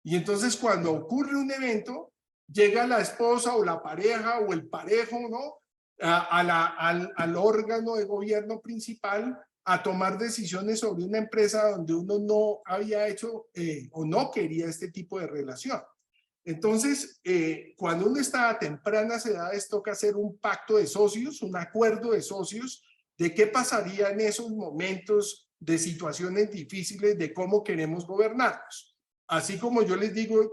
Y entonces cuando ocurre un evento, llega la esposa o la pareja o el parejo, ¿no? Al órgano de gobierno principal a tomar decisiones sobre una empresa donde uno no había hecho o no quería este tipo de relación. Entonces, cuando uno está a tempranas edades, toca hacer un pacto de socios, un acuerdo de socios de qué pasaría en esos momentos de situaciones difíciles, de cómo queremos gobernarnos. Así como yo les digo,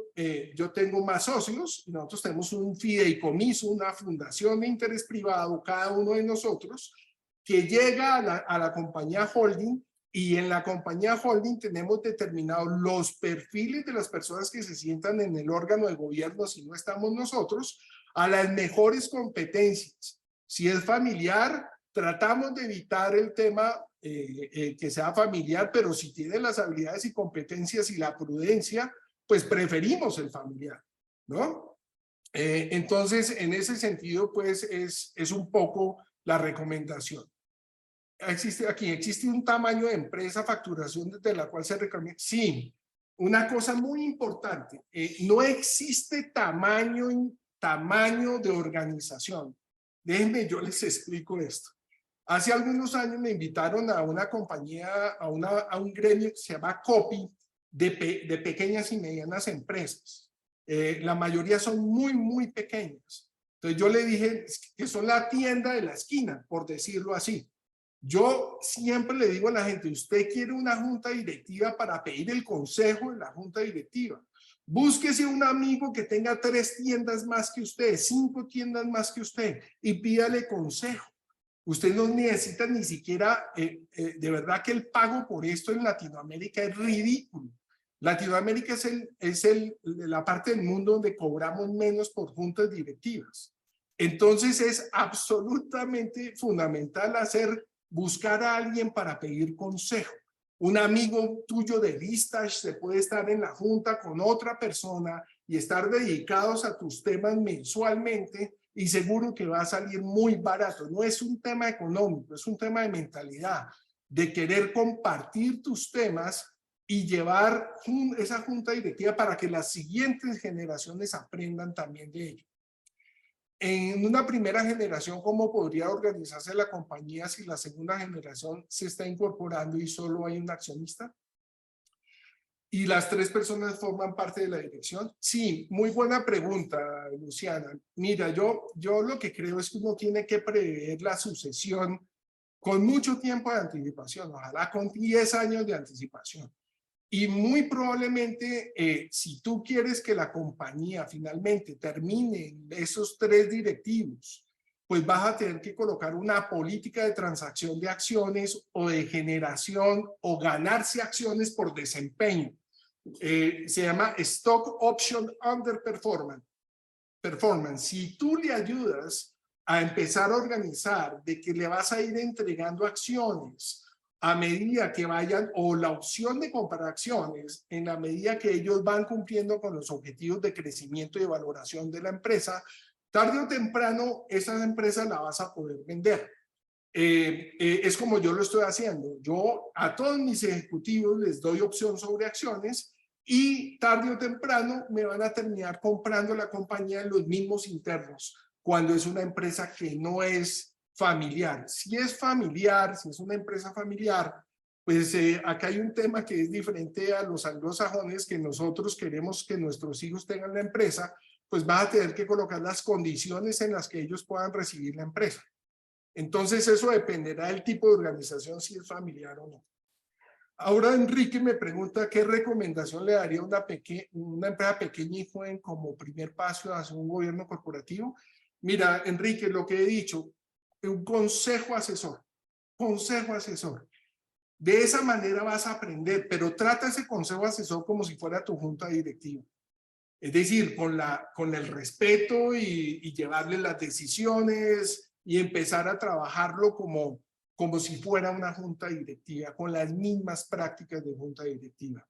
yo tengo más socios, nosotros tenemos un fideicomiso, una fundación de interés privado, cada uno de nosotros, que llega a la compañía holding, y en la compañía holding tenemos determinados los perfiles de las personas que se sientan en el órgano de gobierno si no estamos nosotros, a las mejores competencias. Si es familiar, tratamos de evitar el tema que sea familiar, pero si tiene las habilidades y competencias y la prudencia, pues preferimos el familiar, ¿no? Entonces, en ese sentido, pues es un poco la recomendación. Existe un tamaño de empresa, facturación desde la cual se recomienda. Sí, una cosa muy importante, no existe tamaño de organización. Déjenme, yo les explico esto. Hace algunos años me invitaron a una compañía, a un gremio que se llama COPI, de pequeñas y medianas empresas. La mayoría son muy pequeñas. Entonces yo le dije que son la tienda de la esquina, por decirlo así. Yo siempre le digo a la gente, usted quiere una junta directiva para pedir el consejo de la junta directiva. Búsquese un amigo que tenga 3 tiendas más que usted, 5 tiendas más que usted y pídale consejo. Usted no necesita ni siquiera, de verdad que el pago por esto en Latinoamérica es ridículo. Latinoamérica es la parte del mundo donde cobramos menos por juntas directivas. Entonces es absolutamente fundamental buscar a alguien para pedir consejo. Un amigo tuyo de Vistage se puede estar en la junta con otra persona y estar dedicados a tus temas mensualmente y seguro que va a salir muy barato. No es un tema económico, es un tema de mentalidad, de querer compartir tus temas y llevar esa junta directiva para que las siguientes generaciones aprendan también de ello. En una primera generación, ¿cómo podría organizarse la compañía si la segunda generación se está incorporando y solo hay un accionista? ¿Y las 3 personas forman parte de la dirección? Sí, muy buena pregunta, Luciana. Mira, yo lo que creo es que uno tiene que prever la sucesión con mucho tiempo de anticipación, ojalá con 10 años de anticipación. Y muy probablemente, si tú quieres que la compañía finalmente termine esos 3 directivos, pues vas a tener que colocar una política de transacción de acciones o de generación o ganarse acciones por desempeño. Se llama Stock Option Underperformance. Si tú le ayudas a empezar a organizar de que le vas a ir entregando acciones a medida que vayan, o la opción de comprar acciones en la medida que ellos van cumpliendo con los objetivos de crecimiento y de valoración de la empresa, tarde o temprano esa empresa la vas a poder vender. Es como yo lo estoy haciendo. Yo a todos mis ejecutivos les doy opción sobre acciones y tarde o temprano me van a terminar comprando la compañía en los mismos internos, cuando es una empresa que no es familiar. Si es familiar, si es una empresa familiar, pues acá hay un tema que es diferente a los anglosajones, que nosotros queremos que nuestros hijos tengan la empresa, pues vas a tener que colocar las condiciones en las que ellos puedan recibir la empresa. Entonces eso dependerá del tipo de organización, si es familiar o no. Ahora Enrique me pregunta qué recomendación le daría a una empresa pequeña y joven como primer paso hacia un gobierno corporativo. Mira, Enrique, lo que he dicho, un consejo asesor. De esa manera vas a aprender, pero trata ese consejo asesor como si fuera tu junta directiva. Es decir, con el respeto y llevarle las decisiones y empezar a trabajarlo como si fuera una junta directiva, con las mismas prácticas de junta directiva.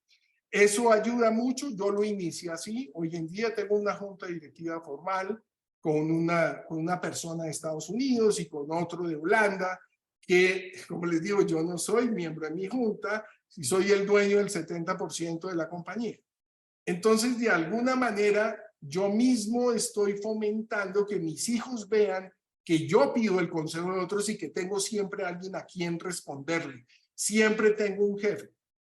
Eso ayuda mucho, yo lo inicié así, hoy en día tengo una junta directiva formal con una persona de Estados Unidos y con otro de Holanda, que como les digo, yo no soy miembro de mi junta, y soy el dueño del 70% de la compañía. Entonces, de alguna manera, yo mismo estoy fomentando que mis hijos vean que yo pido el consejo de otros y que tengo siempre alguien a quien responderle. Siempre tengo un jefe.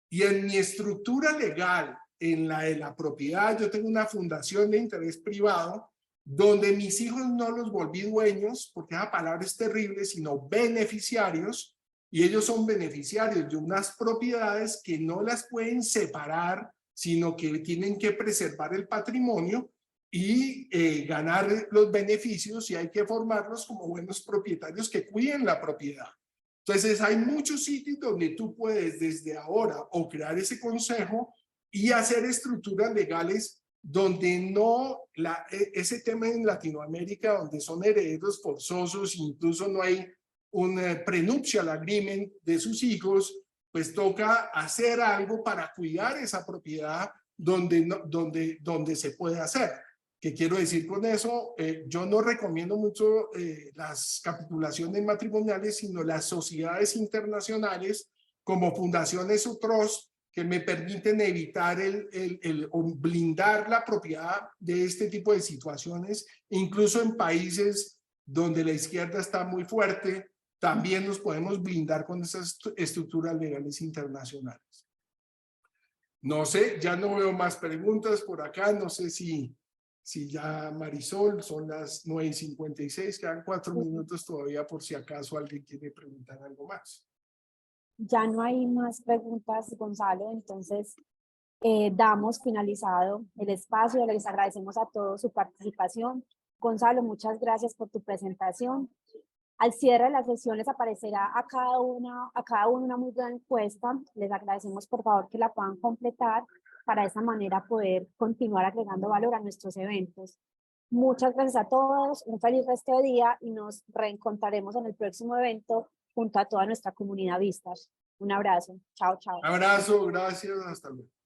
Y en mi estructura legal, en la de la propiedad, yo tengo una fundación de interés privado donde mis hijos no los volví dueños, porque esa palabra es terrible, sino beneficiarios, y ellos son beneficiarios de unas propiedades que no las pueden separar, sino que tienen que preservar el patrimonio y ganar los beneficios, y hay que formarlos como buenos propietarios que cuiden la propiedad. Entonces hay muchos sitios donde tú puedes desde ahora o crear ese consejo y hacer estructuras legales donde no, ese tema en Latinoamérica donde son herederos forzosos, incluso no hay un prenuptial agreement de sus hijos, pues toca hacer algo para cuidar esa propiedad donde se puede hacer. ¿Qué quiero decir con eso? Yo no recomiendo mucho las capitulaciones matrimoniales, sino las sociedades internacionales como fundaciones o trusts que me permiten evitar o blindar la propiedad de este tipo de situaciones, incluso en países donde la izquierda está muy fuerte, también nos podemos blindar con esas estructuras legales internacionales. No sé, ya no veo más preguntas por acá. No sé si ya Marisol, son las 9:56, quedan 4 minutos todavía por si acaso alguien quiere preguntar algo más. Ya no hay más preguntas, Gonzalo, entonces damos finalizado el espacio. Les agradecemos a todos su participación. Gonzalo, muchas gracias por tu presentación. Al cierre de las sesiones aparecerá a cada uno una muy buena encuesta. Les agradecemos por favor que la puedan completar para de esa manera poder continuar agregando valor a nuestros eventos. Muchas gracias a todos, un feliz resto de día y nos reencontraremos en el próximo evento junto a toda nuestra comunidad Vistas. Un abrazo. Chao, chao. Abrazo, gracias, hasta luego.